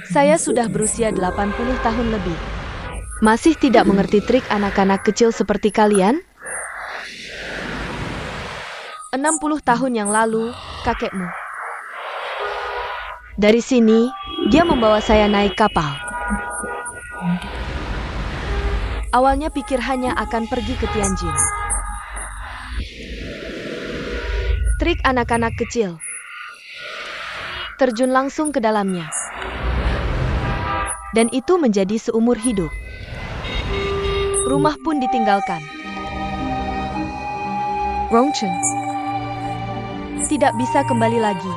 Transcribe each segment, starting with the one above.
Saya sudah berusia 80 tahun lebih. Masih tidak mengerti trik anak-anak kecil seperti kalian? 60 tahun yang lalu, kakekmu. Dari sini, dia membawa saya naik kapal. Awalnya pikir hanya akan pergi ke Tianjin. Trik anak-anak kecil. Terjun langsung ke dalamnya. Dan itu menjadi seumur hidup. Rumah pun ditinggalkan. Rongchen tidak bisa kembali lagi.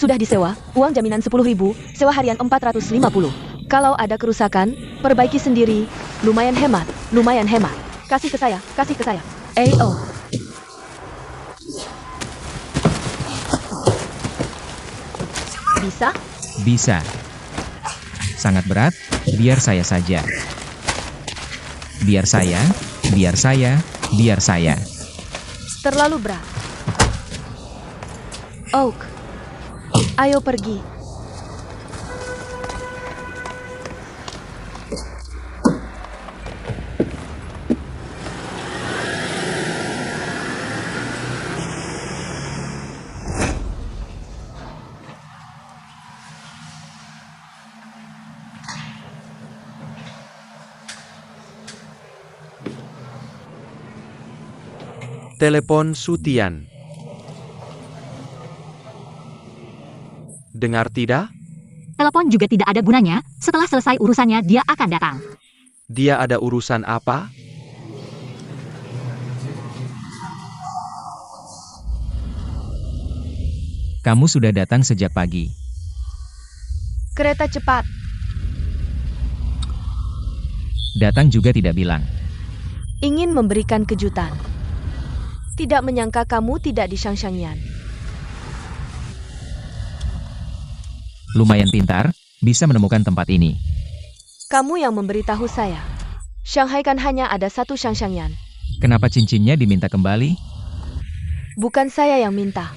Sudah disewa, uang jaminan 10.000, sewa harian 450. Kalau ada kerusakan, perbaiki sendiri. Lumayan hemat, lumayan hemat. Kasih ke saya, kasih ke saya. Oh. Bisa? Bisa. Sangat berat, biar saya saja. Biar saya, biar saya, biar saya. Terlalu berat. Oak, ayo pergi. Telepon Sutian. Dengar tidak? Telepon juga tidak ada gunanya, setelah selesai urusannya dia akan datang. Dia ada urusan apa? Kamu sudah datang sejak pagi. Kereta cepat. Datang juga tidak bilang. Ingin memberikan kejutan. Tidak menyangka kamu tidak di Shangshangyan. Lumayan pintar, bisa menemukan tempat ini. Kamu yang memberitahu saya. Shanghai kan hanya ada satu Shangshangyan. Kenapa cincinnya diminta kembali? Bukan saya yang minta.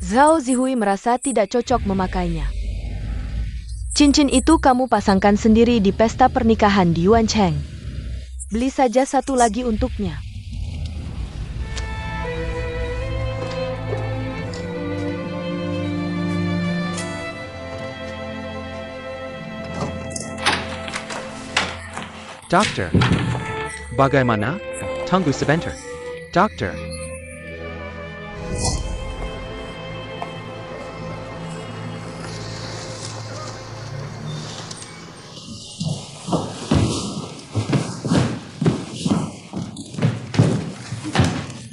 Zhao Zihui merasa tidak cocok memakainya. Cincin itu kamu pasangkan sendiri di pesta pernikahan di Yuancheng. Beli saja satu lagi untuknya. Dokter, bagaimana? Tunggu sebentar. Dokter.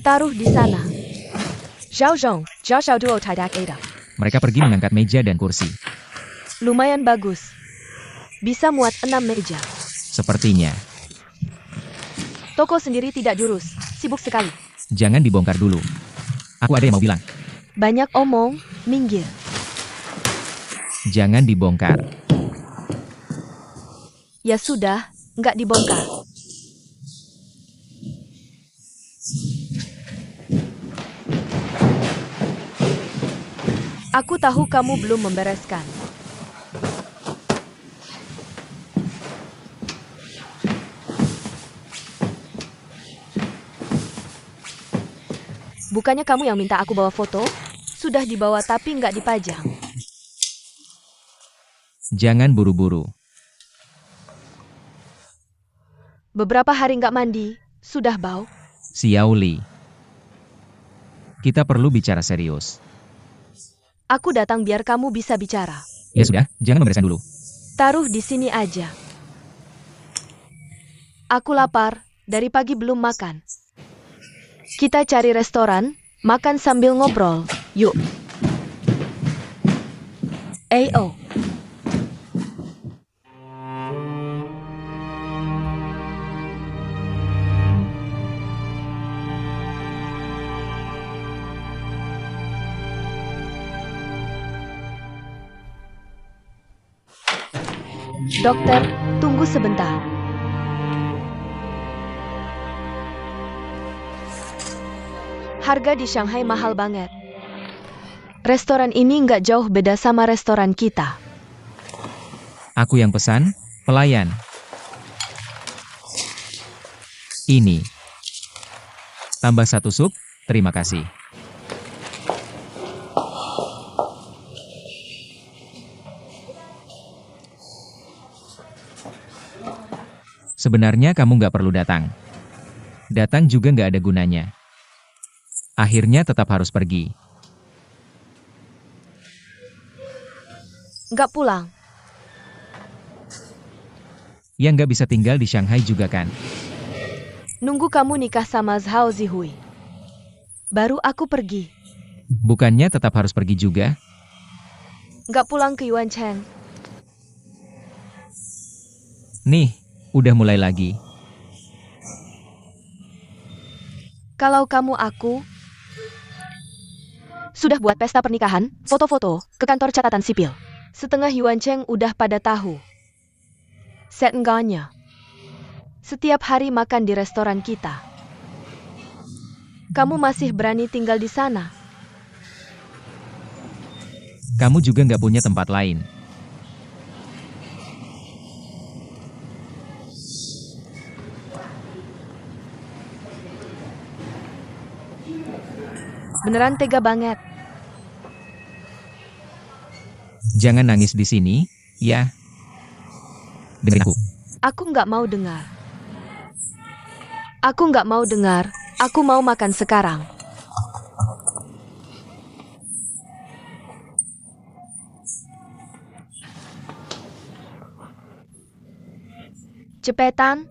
Taruh di sana. Zhao Zhong, Zhao Xiao Duo Taidak Ada. Mereka pergi mengangkat meja dan kursi. Lumayan bagus. Bisa muat 6 meja. Sepertinya. Toko sendiri tidak jurus, sibuk sekali. Jangan dibongkar dulu. Aku ada yang mau bilang. Banyak omong, minggir. Jangan dibongkar. Ya sudah, nggak dibongkar. Aku tahu kamu belum membereskan. Bukannya kamu yang minta aku bawa foto? Sudah dibawa tapi nggak dipajang. Jangan buru-buru. Beberapa hari nggak mandi, sudah bau. Xiao Li. Kita perlu bicara serius. Aku datang biar kamu bisa bicara. Ya sudah, jangan membereskan dulu. Taruh di sini aja. Aku lapar, dari pagi belum makan. Kita cari restoran, makan sambil ngobrol. Yuk. Ayo. Dokter, tunggu sebentar. Harga di Shanghai mahal banget. Restoran ini nggak jauh beda sama restoran kita. Aku yang pesan, pelayan. Ini. Tambah 1 sup, terima kasih. Sebenarnya kamu nggak perlu datang. Datang juga nggak ada gunanya. Akhirnya tetap harus pergi. Nggak pulang. Ya nggak bisa tinggal di Shanghai juga kan. Nunggu kamu nikah sama Zhao Zihui. Baru aku pergi. Bukannya tetap harus pergi juga? Nggak pulang ke Yuancheng. Nih, udah mulai lagi. Kalau kamu aku sudah buat pesta pernikahan, foto-foto, ke kantor catatan sipil. Setengah Yuancheng udah pada tahu. Set enggaknya. Setiap hari makan di restoran kita. Kamu masih berani tinggal di sana? Kamu juga nggak punya tempat lain. Beneran tega banget. Jangan nangis di sini, ya. Dengerin aku. Aku nggak mau dengar. Aku nggak mau dengar. Aku mau makan sekarang. Cepetan.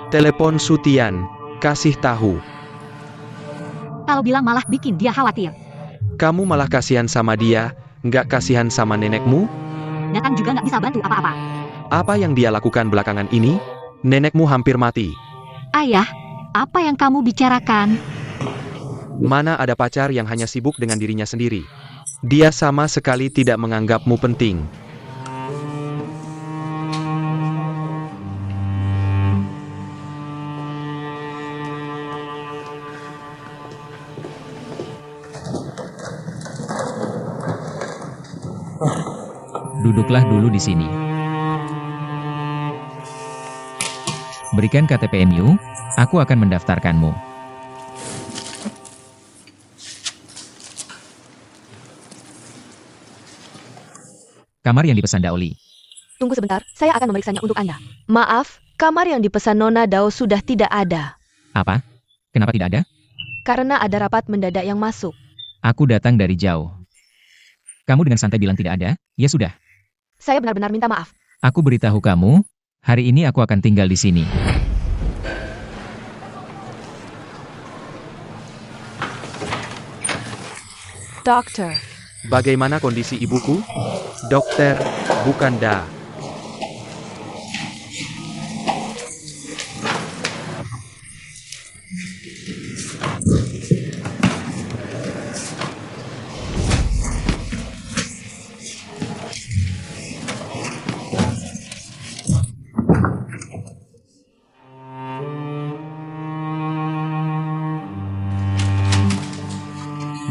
Telepon Sutian, kasih tahu. Kalau bilang malah bikin dia khawatir. Kamu malah kasihan sama dia, nggak kasihan sama nenekmu? Datang juga nggak bisa bantu apa-apa. Apa yang dia lakukan belakangan ini? Nenekmu hampir mati. Ayah, apa yang kamu bicarakan? Mana ada pacar yang hanya sibuk dengan dirinya sendiri. Dia sama sekali tidak menganggapmu penting. Duduklah dulu di sini. Berikan KTP-mu, aku akan mendaftarkanmu. Kamar yang dipesan Daoli. Tunggu sebentar, saya akan memeriksanya untuk Anda. Maaf, kamar yang dipesan Nona Dao sudah tidak ada. Apa? Kenapa tidak ada? Karena ada rapat mendadak yang masuk. Aku datang dari jauh. Kamu dengan santai bilang tidak ada? Ya sudah. Saya benar-benar minta maaf. Aku beritahu kamu, hari ini aku akan tinggal di sini. Dokter, Bagaimana kondisi ibuku? Dokter, bukan Da.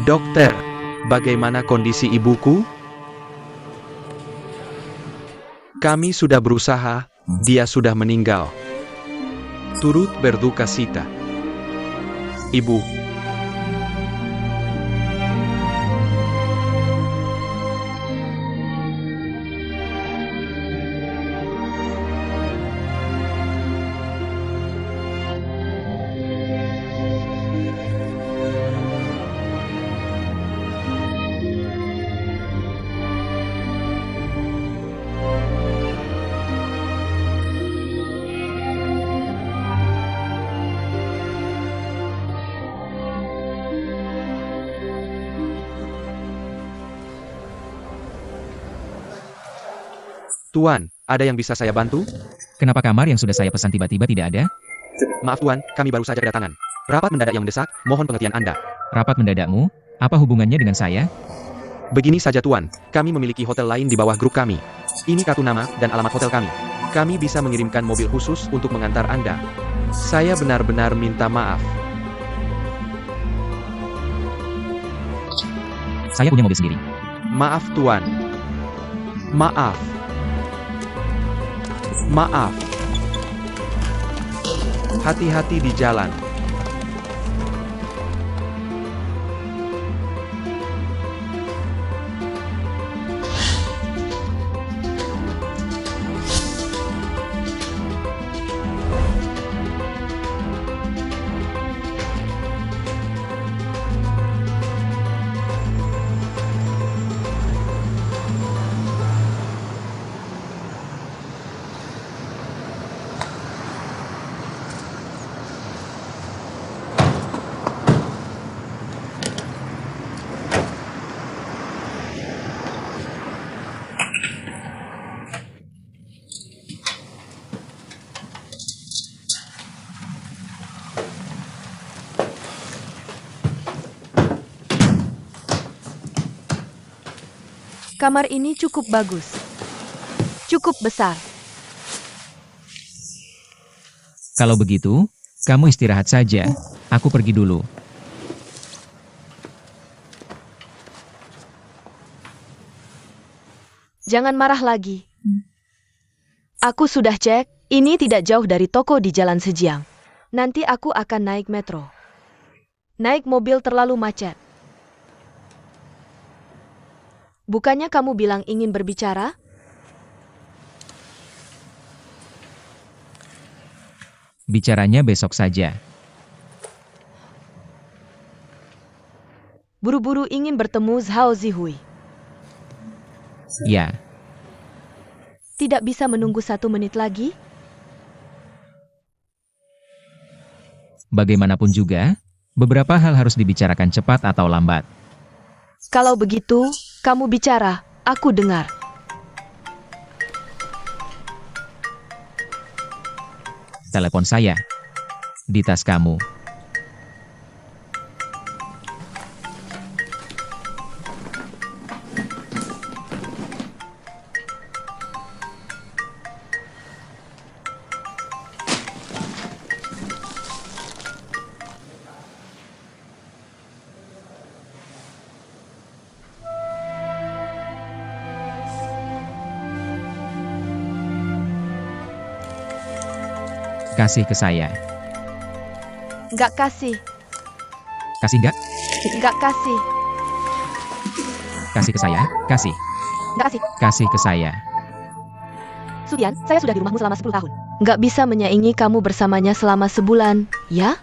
Dokter, bagaimana kondisi ibuku? Kami sudah berusaha, dia sudah meninggal. Turut berduka cita. Ibu. Tuan, ada yang bisa saya bantu? Kenapa kamar yang sudah saya pesan tiba-tiba tidak ada? Maaf Tuan, kami baru saja kedatangan. Rapat mendadak yang mendesak, mohon pengertian Anda. Rapat mendadakmu? Apa hubungannya dengan saya? Begini saja Tuan, kami memiliki hotel lain di bawah grup kami. Ini kartu nama dan alamat hotel kami. Kami bisa mengirimkan mobil khusus untuk mengantar Anda. Saya benar-benar minta maaf. Saya punya mobil sendiri. Maaf Tuan. Maaf. Maaf. Hati-hati di jalan. kamar ini cukup bagus. Cukup besar. Kalau begitu, kamu istirahat saja. Aku pergi dulu. Jangan marah lagi. Aku sudah cek, ini tidak jauh dari toko di Jalan Sejiang. Nanti aku akan naik metro. Naik mobil terlalu macet. Bukannya kamu bilang ingin berbicara? Bicaranya besok saja. Buru-buru ingin bertemu Zhao Zihui. Ya, Tidak bisa menunggu 1 menit lagi? bagaimanapun juga, beberapa hal harus dibicarakan cepat atau lambat. Kalau begitu, kamu bicara, aku dengar. Telepon saya. Di tas kamu. Kasih ke saya. Nggak kasih, Kasih nggak? nggak kasih, Kasih ke saya. Kasih. nggak kasih. Kasih ke saya. Sudian, saya sudah di rumahmu selama 10 tahun. Nggak bisa menyaingi kamu bersamanya selama sebulan, ya?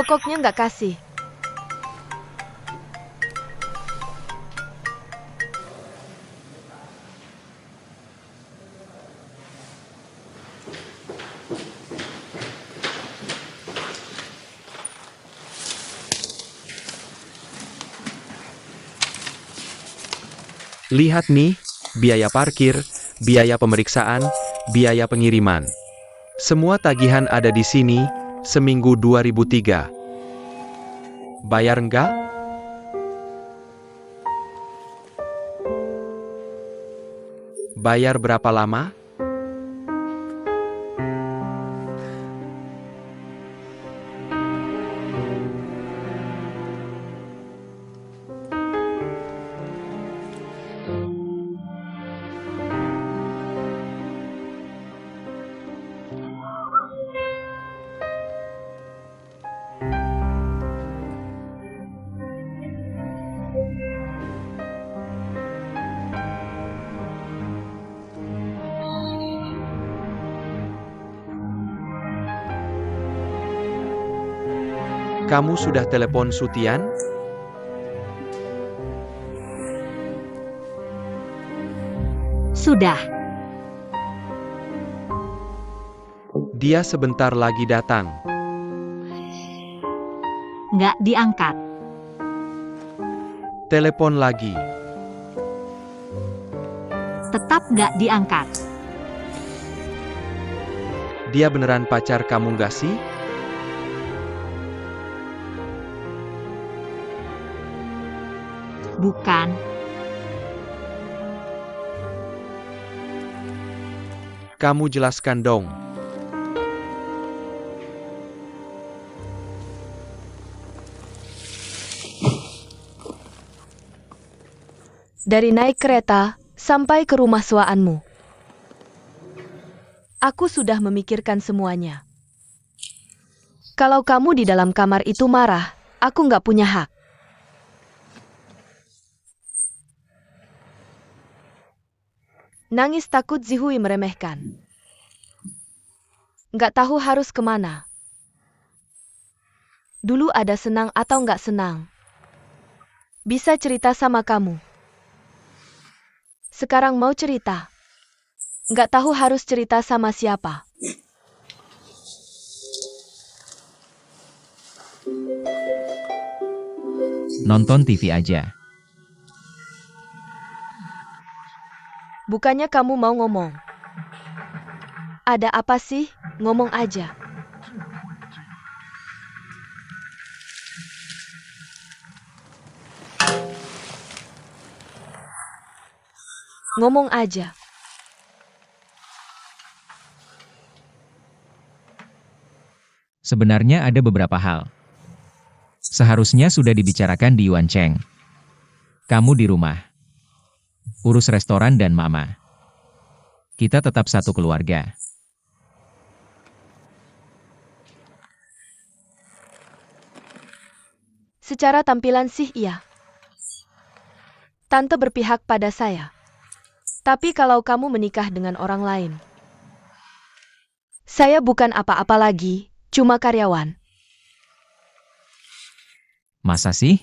Pokoknya nggak kasih. Lihat nih, biaya parkir, biaya pemeriksaan, biaya pengiriman. Semua tagihan ada di sini, seminggu 2003. Bayar enggak? Bayar berapa lama? Kamu sudah telepon Sutian? Sudah. Dia sebentar lagi datang. Nggak diangkat. Telepon lagi. Tetap nggak diangkat. Dia beneran pacar kamu gak sih? Bukan. Kamu jelaskan dong. Dari naik kereta sampai ke rumah suaanmu. Aku sudah memikirkan semuanya. Kalau kamu di dalam kamar itu marah, aku nggak punya hak. Nangis takut Zihui meremehkan. Nggak tahu harus kemana. Dulu ada senang atau nggak senang. Bisa cerita sama kamu. Sekarang mau cerita. Nggak tahu harus cerita sama siapa. Nonton TV aja. Bukannya kamu mau ngomong. Ada apa sih? Ngomong aja. Ngomong aja. Sebenarnya ada beberapa hal. Seharusnya sudah dibicarakan di Yuan Cheng. Kamu di rumah. Urus restoran dan mama. Kita tetap satu keluarga. Secara tampilan sih iya. Tante berpihak pada saya. Tapi kalau kamu menikah dengan orang lain, saya bukan apa-apa lagi, cuma karyawan. Masa sih?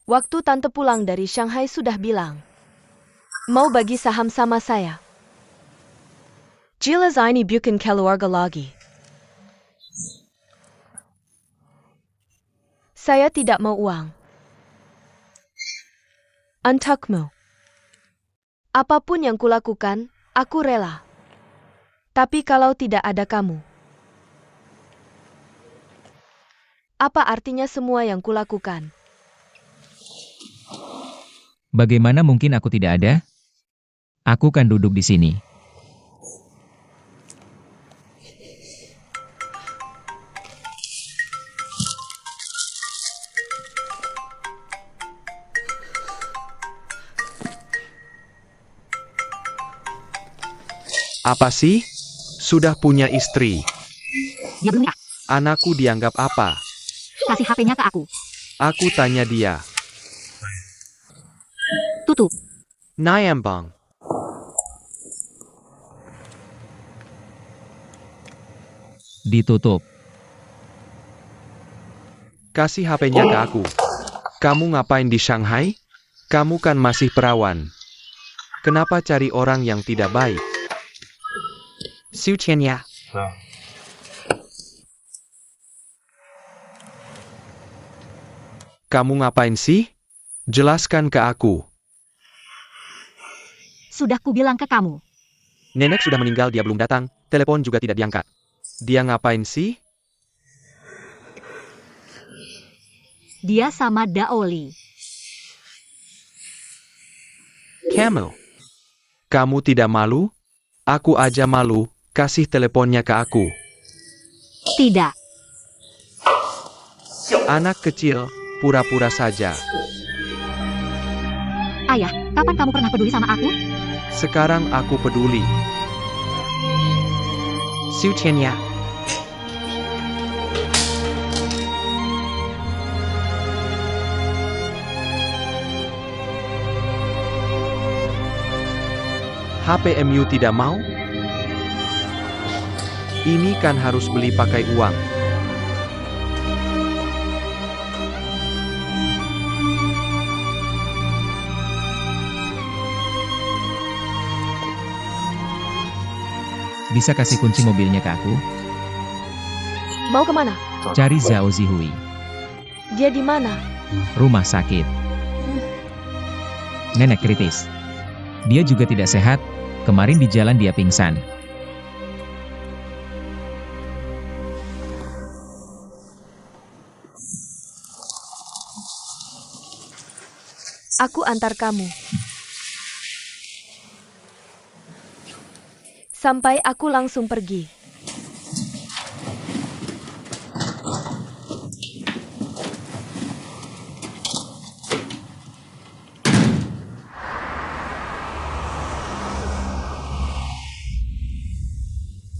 Waktu tante pulang dari Shanghai sudah bilang, mau bagi saham sama saya. Jelas ini bukan keluarga lagi. Saya tidak mau uang. Untukmu. Apapun yang kulakukan, aku rela. Tapi kalau tidak ada kamu, apa artinya semua yang kulakukan? Bagaimana mungkin aku tidak ada? Aku kan duduk di sini. Apa sih? Sudah punya istri. Dia belum nikah. Anakku dianggap apa? Kasih HP-nya ke aku. Aku tanya dia. Tutup. Nayambang. Ditutup. kasih HP-nya ke aku. Kamu ngapain di Shanghai? Kamu kan masih perawan. Kenapa cari orang yang tidak baik? Xiu Qian ya. Kamu ngapain sih? Jelaskan ke aku. Sudah kubilang ke kamu. Nenek sudah meninggal, dia belum datang. Telepon juga tidak diangkat. Dia ngapain sih? Dia sama Daoli. Camel. Kamu tidak malu? Aku aja malu. Kasih teleponnya ke aku. Tidak. Anak kecil, pura-pura saja. Ayah, kapan kamu pernah peduli sama aku? Sekarang aku peduli. Xiu Qian ya. HPMU tidak mau? Ini kan harus beli pakai uang. Bisa kasih kunci mobilnya ke aku? Mau kemana? Cari Zhao Zihui. Dia di mana? Rumah sakit. Nenek kritis. Dia juga tidak sehat. Kemarin di jalan dia pingsan. Aku antar kamu. Sampai aku langsung pergi.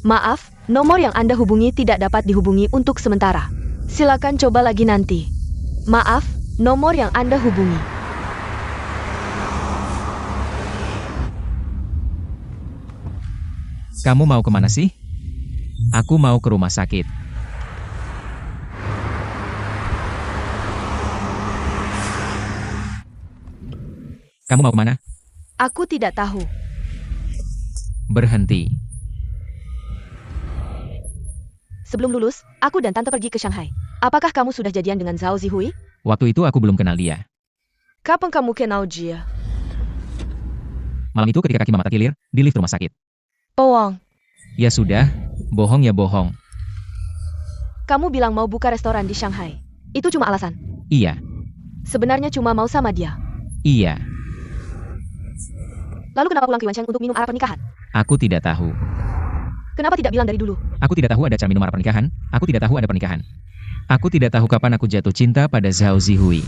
Maaf, nomor yang Anda hubungi tidak dapat dihubungi untuk sementara. Silakan coba lagi nanti. Maaf, nomor yang Anda hubungi. Kamu mau kemana sih? Aku mau ke rumah sakit. Kamu mau kemana? Aku tidak tahu. Berhenti. Sebelum lulus, aku dan Tante pergi ke Shanghai. Apakah kamu sudah jadian dengan Zhao Zihui? Waktu itu aku belum kenal dia. Kapan kamu kenal dia? Malam itu ketika kaki mama terkilir, di lift rumah sakit. Bohong. Ya sudah, bohong ya bohong. Kamu bilang mau buka restoran di Shanghai. Itu cuma alasan. Iya, Sebenarnya cuma mau sama dia. iya. Lalu kenapa pulang ke Yuancheng untuk minum arak pernikahan? Aku tidak tahu. Kenapa tidak bilang dari dulu? Aku tidak tahu ada cara minum arak pernikahan. Aku tidak tahu ada pernikahan. Aku tidak tahu kapan aku jatuh cinta pada Zhao Zihui.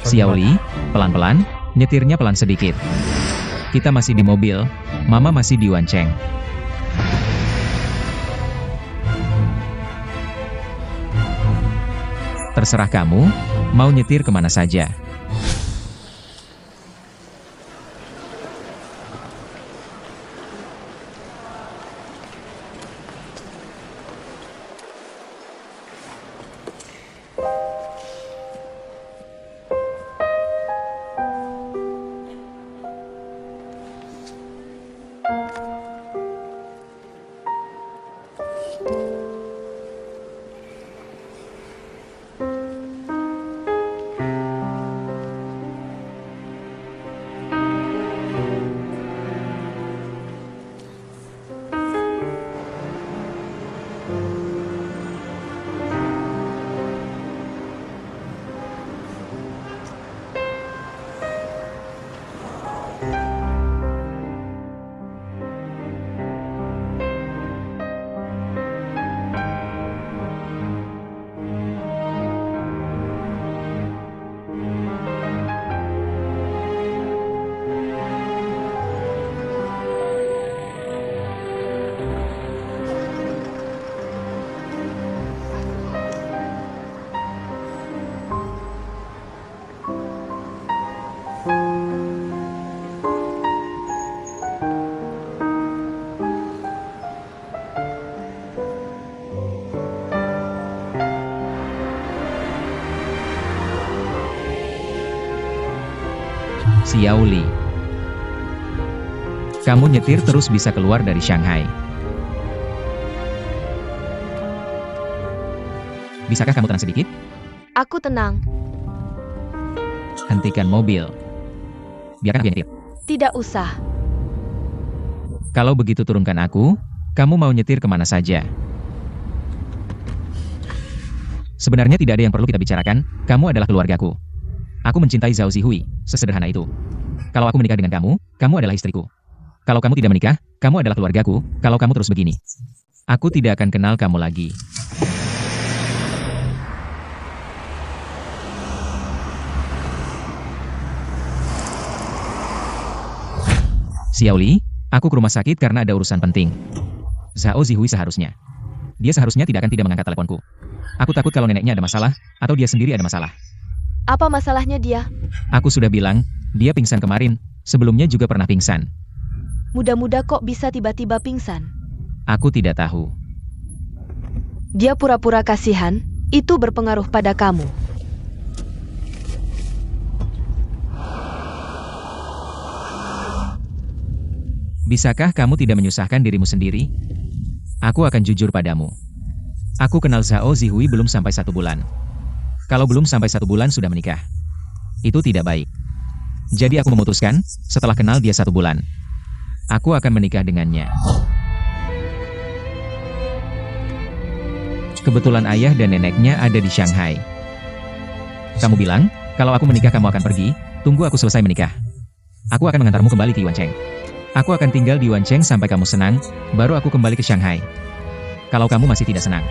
Xiaoli, pelan-pelan, nyetirnya pelan sedikit. Kita masih di mobil, Mama masih di Yuancheng. Terserah kamu, mau nyetir kemana saja. Xiao Li. Kamu nyetir terus bisa keluar dari Shanghai. Bisakah kamu tenang sedikit? Aku tenang. Hentikan mobil. Biarkan dia nyetir. Tidak usah. Kalau begitu turunkan aku, kamu mau nyetir kemana saja. Sebenarnya tidak ada yang perlu kita bicarakan, kamu adalah keluargaku. Aku mencintai Zhao Zihui, sesederhana itu. Kalau aku menikah dengan kamu, kamu adalah istriku. Kalau kamu tidak menikah, kamu adalah keluargaku, kalau kamu terus begini. Aku tidak akan kenal kamu lagi. Xiao Li, aku ke rumah sakit karena ada urusan penting. Zhao Zihui seharusnya. Dia seharusnya tidak akan tidak mengangkat teleponku. Aku takut kalau neneknya ada masalah, atau dia sendiri ada masalah. Apa masalahnya dia? Aku sudah bilang, dia pingsan kemarin, sebelumnya juga pernah pingsan. Muda-muda kok bisa tiba-tiba pingsan? Aku tidak tahu. Dia pura-pura kasihan, itu berpengaruh pada kamu. Bisakah kamu tidak menyusahkan dirimu sendiri? Aku akan jujur padamu. Aku kenal Zhao Zihui belum sampai 1 bulan. Kalau belum sampai 1 bulan sudah menikah. Itu tidak baik. Jadi aku memutuskan, setelah kenal dia 1 bulan. Aku akan menikah dengannya. Kebetulan ayah dan neneknya ada di Shanghai. Kamu bilang, kalau aku menikah kamu akan pergi, tunggu aku selesai menikah. Aku akan mengantarmu kembali ke Yuancheng. Aku akan tinggal di Yuancheng sampai kamu senang, baru aku kembali ke Shanghai. Kalau kamu masih tidak senang,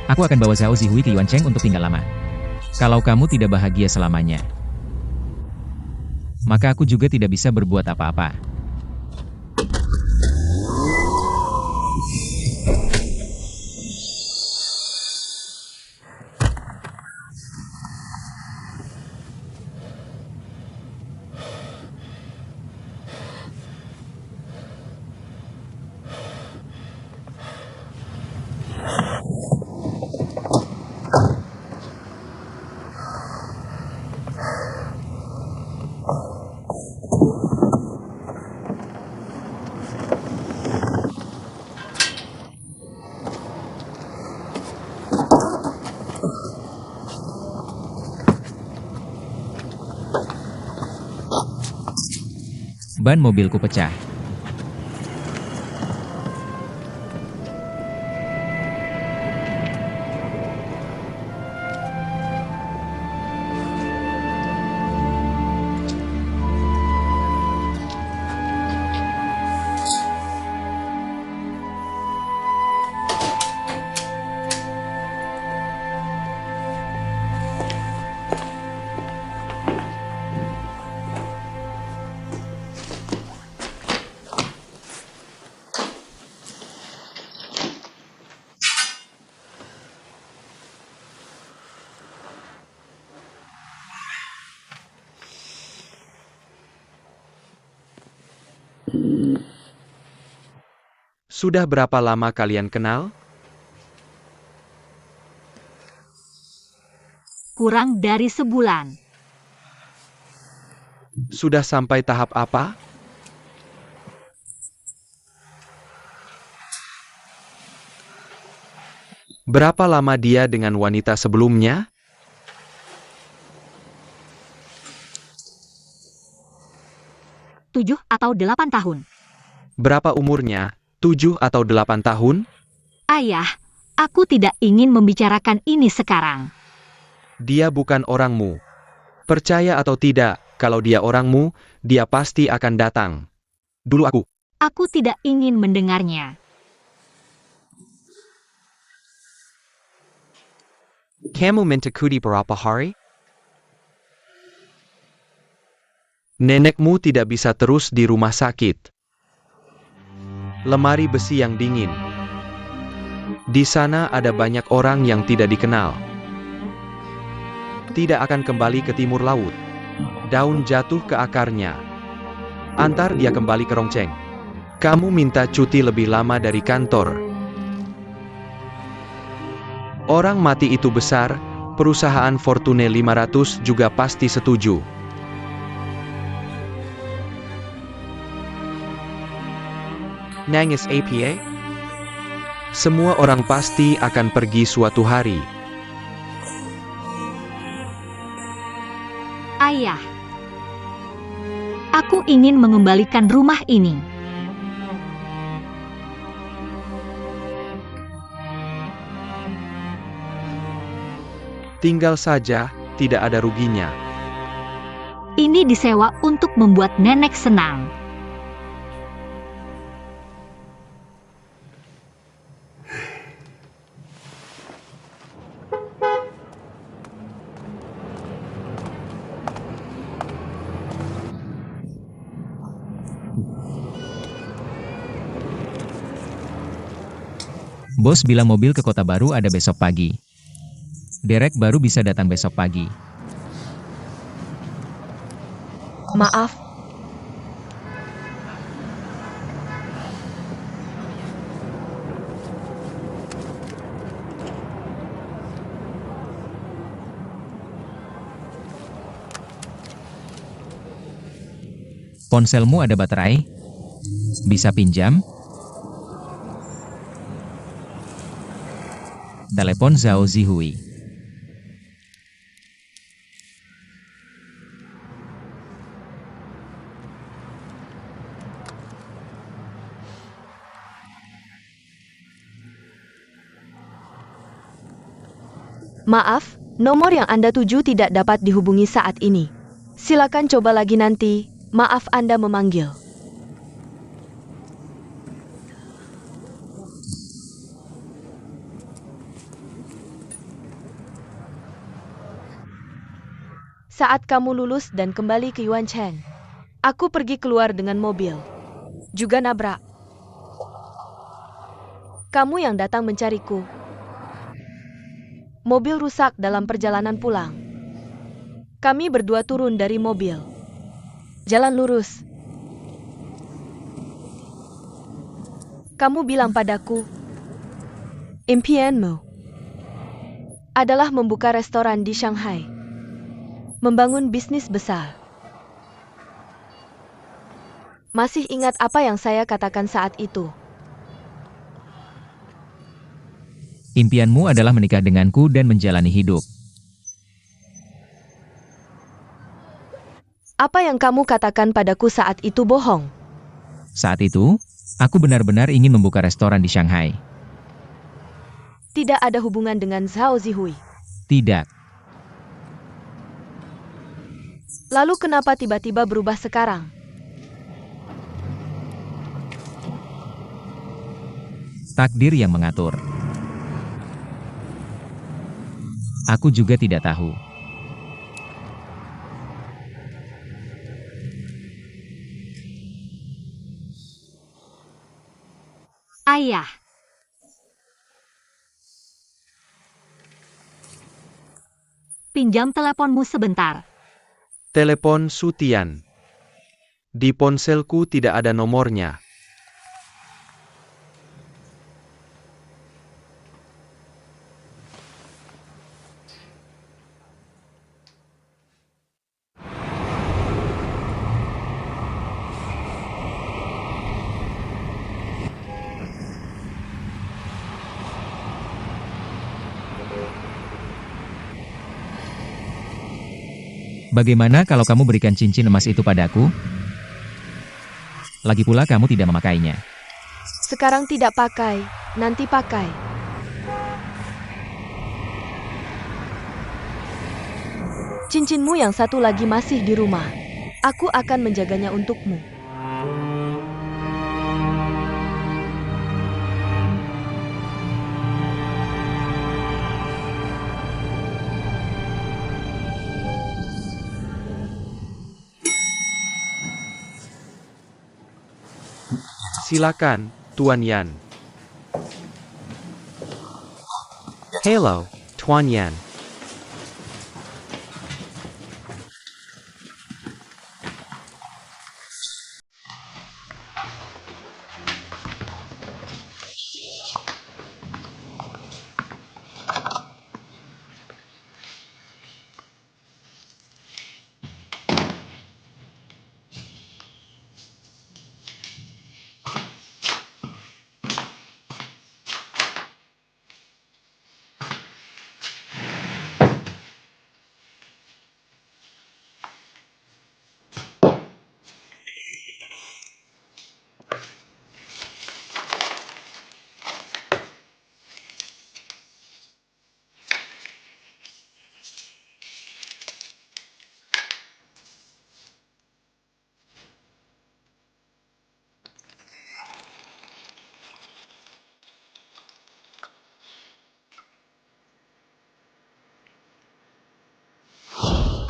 aku akan bawa Zhao Zihui ke Yuancheng untuk tinggal lama. Kalau kamu tidak bahagia selamanya, maka aku juga tidak bisa berbuat apa-apa. Ban mobilku pecah. Sudah berapa lama kalian kenal? Kurang dari sebulan. Sudah sampai tahap apa? Berapa lama dia dengan wanita sebelumnya? 7 atau 8 tahun. Berapa umurnya? 7 atau 8 tahun? Ayah, aku tidak ingin membicarakan ini sekarang. Dia bukan orangmu. Percaya atau tidak, kalau dia orangmu, dia pasti akan datang. Dulu aku. Aku tidak ingin mendengarnya. Kamu mentakudi berapa hari? Nenekmu tidak bisa terus di rumah sakit. Lemari besi yang dingin. Di sana ada banyak orang yang tidak dikenal. Tidak akan kembali ke timur laut. Daun jatuh ke akarnya. Antar dia kembali ke Rongcheng. Kamu minta cuti lebih lama dari kantor. Orang mati itu besar, perusahaan Fortune 500 juga pasti setuju. Nangis apa? Semua orang pasti akan pergi suatu hari. Ayah, aku ingin mengembalikan rumah ini. Tinggal saja, tidak ada ruginya. Ini disewa untuk membuat nenek senang. Bos bilang mobil ke kota baru ada besok pagi. Derek baru bisa datang besok pagi. Maaf, Ponselmu ada baterai? Bisa pinjam? Telepon Zhao Zihui. maaf, nomor yang Anda tuju tidak dapat dihubungi saat ini. Silakan coba lagi nanti. Maaf Anda memanggil. Saat kamu lulus dan kembali ke Yuancheng, aku pergi keluar dengan mobil. Juga nabrak. Kamu yang datang mencariku. Mobil rusak dalam perjalanan pulang. Kami berdua turun dari mobil. Jalan lurus. Kamu bilang padaku, impianmu adalah membuka restoran di Shanghai. Membangun bisnis besar. Masih ingat apa yang saya katakan saat itu? Impianmu adalah menikah denganku dan menjalani hidup. Apa yang kamu katakan padaku saat itu bohong? Saat itu, aku benar-benar ingin membuka restoran di Shanghai. Tidak ada hubungan dengan Zhao Zihui. Tidak. Lalu kenapa tiba-tiba berubah sekarang? Takdir yang mengatur. Aku juga tidak tahu. Ayah, pinjam teleponmu sebentar. Telepon Sutian. Di ponselku tidak ada nomornya. Bagaimana kalau kamu berikan cincin emas itu padaku? Lagi pula kamu tidak memakainya. Sekarang tidak pakai, nanti pakai. Cincinmu yang satu lagi masih di rumah. Aku akan menjaganya untukmu. Silakan, Tuan Yan. Hello, Tuan Yan.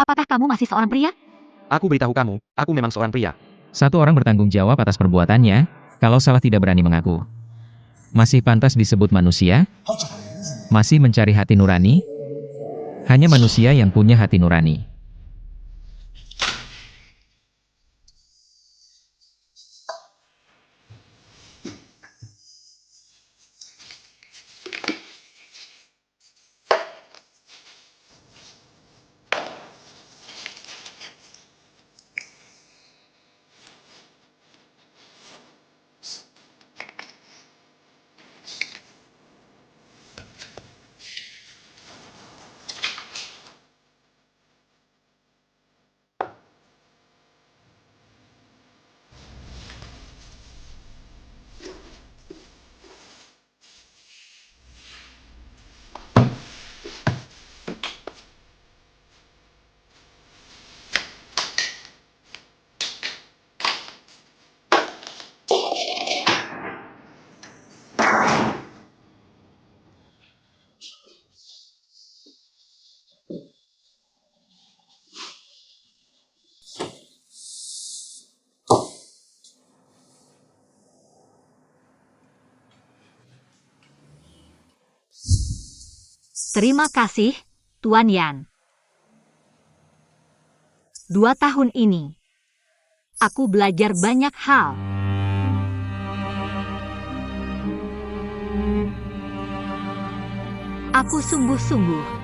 Apakah kamu masih seorang pria? Aku beritahu kamu, aku memang seorang pria. Satu orang bertanggung jawab atas perbuatannya, kalau salah tidak berani mengaku. Masih pantas disebut manusia? Masih mencari hati nurani? Hanya manusia yang punya hati nurani. Terima kasih, Tuan Yan. 2 tahun ini, aku belajar banyak hal. Aku sungguh-sungguh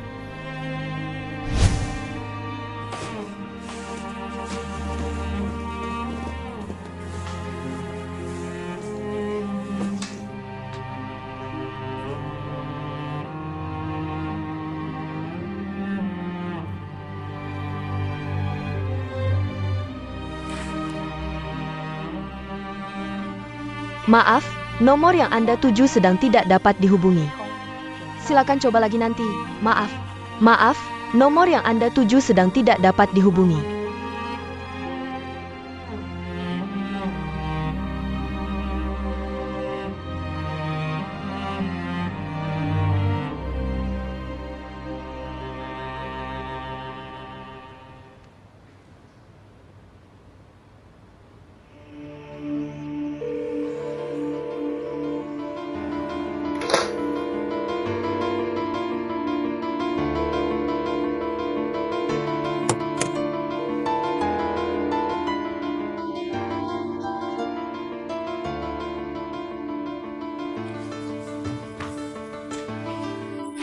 Maaf, nomor yang Anda tuju sedang tidak dapat dihubungi. Silakan coba lagi nanti. Maaf, nomor yang Anda tuju sedang tidak dapat dihubungi.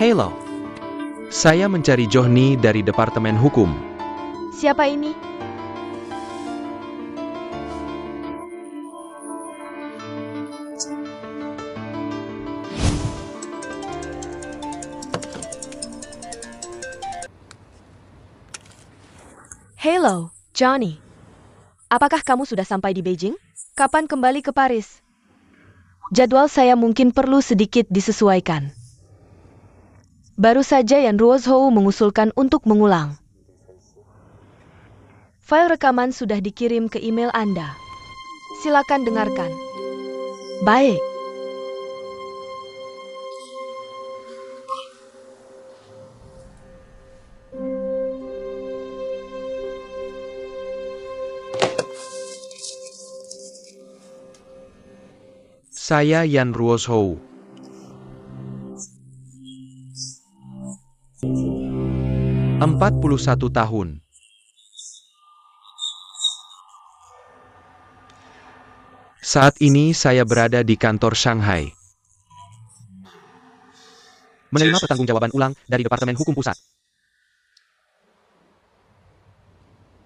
Halo. Saya mencari Johnny dari Departemen Hukum. Siapa ini? Halo, Johnny. Apakah kamu sudah sampai di Beijing? Kapan kembali ke Paris? Jadwal saya mungkin perlu sedikit disesuaikan. Baru saja Yan Ruozhou mengusulkan untuk mengulang. File rekaman sudah dikirim ke email Anda. Silakan dengarkan. Baik. Saya Yan Ruozhou. 41 tahun. Saat ini saya berada di kantor Shanghai. Menerima pertanggungjawaban ulang dari Departemen Hukum Pusat.